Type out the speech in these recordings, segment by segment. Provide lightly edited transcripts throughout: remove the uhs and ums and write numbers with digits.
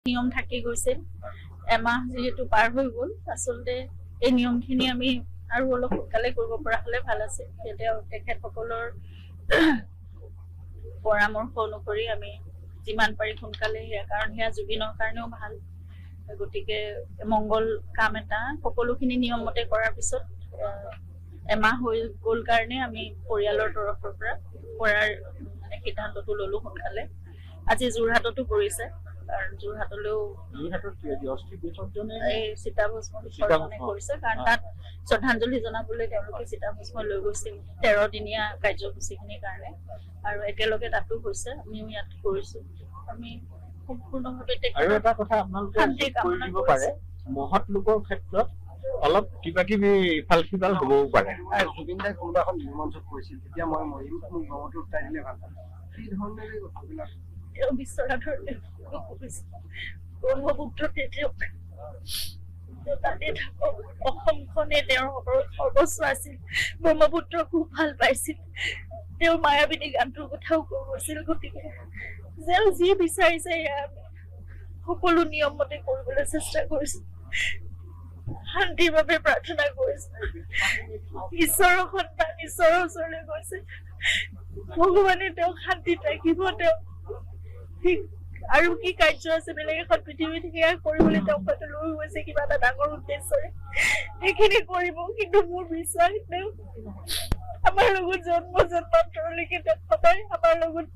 নিয়ম থাকি গৈছিল এমাহ যেহেতু পাৰ হৈ গ'ল আচলতে এই নিয়মখিনি আমি আৰু অলপ সোনকালে কৰিব পৰা হ'লে ভাল আছিল তেতিয়া তেখেতসকলৰ পৰামৰ্শ অনুসৰি আমি যিমান পাৰি সোনকালে কাৰণ সেয়া জুবিনৰ কাৰণেও ভাল গতিকে মংগল কাম এটা সকলোখিনি নিয়ম মতে কৰাৰ পিছত এমাহ হৈ গ'ল কাৰণে আমি পৰিয়ালৰ তৰফৰ পৰা কৰাৰ সিদ্ধান্তটো ল'লো সোনকালে আজি যোৰহাটতো কৰিছে কাৰণ যোৰহাটলৈও এই চিতাভস্ম বিসৰ্জনে কৰিছে কাৰণ তাত শ্ৰদ্ধাঞ্জলি জনাবলৈ তেওঁলোকে চিতাভস্ম লৈ গৈছিল 13 দিনীয়া কাৰ্যসূচীখিনিৰ কাৰণে আৰু একেলগে তাতো হৈছে আমিও ইয়াত কৰিছো আমি সম্পূৰ্ণভাৱে আৰু এটা কথা আপোনালোকে কৰি দিব পাৰে মহৎ লোকৰ ক্ষেত্ৰত অলপ কিবা কিবি ইফাল সিফাল হ'বও পাৰে জুবিন দাই কোনোবা এখন মঞ্চত কৈছিল তেতিয়া মই মৰিম মোক গমটো উঠাই দিলে ভাল কি ধৰণেৰে কথাবিলাক তেওঁ বিচৰা ধৰণে ব্ৰহ্মপুত্ৰ তাতে থাকক অসমখনে তেওঁৰ সৰ্বস্ব আছিল ব্ৰহ্মপুত্ৰ খুব ভাল পাইছিল তেওঁ মায়াবিনী গানটোৰ কথাও কৈছিল গতিকে যেন যি বিচাৰিছে সকলো নিয়ম মতে কৰিবলৈ চেষ্টা কৰিছো শান্তিৰ বাবে প্ৰাৰ্থনা কৰিছো ঈশ্বৰৰ সন্তান ঈশ্বৰৰ ওচৰলৈ গৈছে ভগৱানে তেওঁক শান্তিত ৰাখিব তেওঁ আৰু কি কাৰ্য আছে বেলেগ এখন পৃথিৱীত সেয়া কৰিবলৈ তেওঁক হয়তো লৈ গৈছে কিবা এটা ডাঙৰ উদ্দেশ্যৰে সেইখিনি কৰিব কিন্তু মোৰ বিশ্বাস তেওঁ আমাৰ লগত জন্ম জন্মান্তৰলৈকে তেওঁ সদায় আমাৰ লগত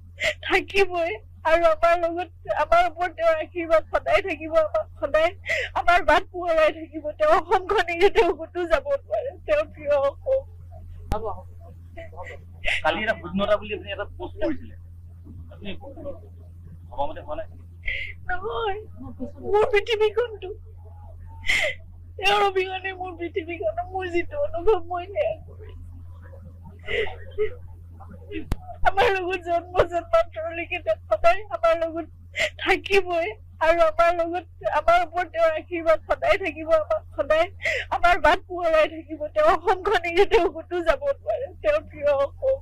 থাকিবই আৰু আমাৰ লগত আমাৰ ওপৰত তেওঁৰ আশীৰ্বাদ সদায় থাকিব আমাক সদায় আমাৰ বাট পোহৰাই থাকিব তেওঁ অসমখন এৰি তেওঁ ক'তো যাব নোৱাৰে তেওঁৰ প্ৰিয় অসম কালি এটা শূন্যতা বুলি আপুনি এটা পোষ্ট কৰিছিলে আপুনি ভবামতে হোৱা নাই নহয় মোৰ পৃথিৱীখনটো তেওঁৰ অবিহনে মোৰ পৃথিৱীখন মোৰ যিটো অনুভৱ মই সেয়া কৰিছো আমাৰ লগত জন্ম জন্মান্তৰলৈকে তেওঁ সদায় আমাৰ লগত থাকিবই আৰু আমাৰ লগত আমাৰ ওপৰত তেওঁৰ আশীৰ্বাদ সদায় থাকিব আমাক সদায় আমাৰ বাট পোহৰাই থাকিব তেওঁ অসমখন এৰি তেওঁ ক'তো যাব নোৱাৰে তেওঁৰ প্ৰিয় অসম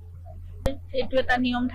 এইটো এটা নিয়ম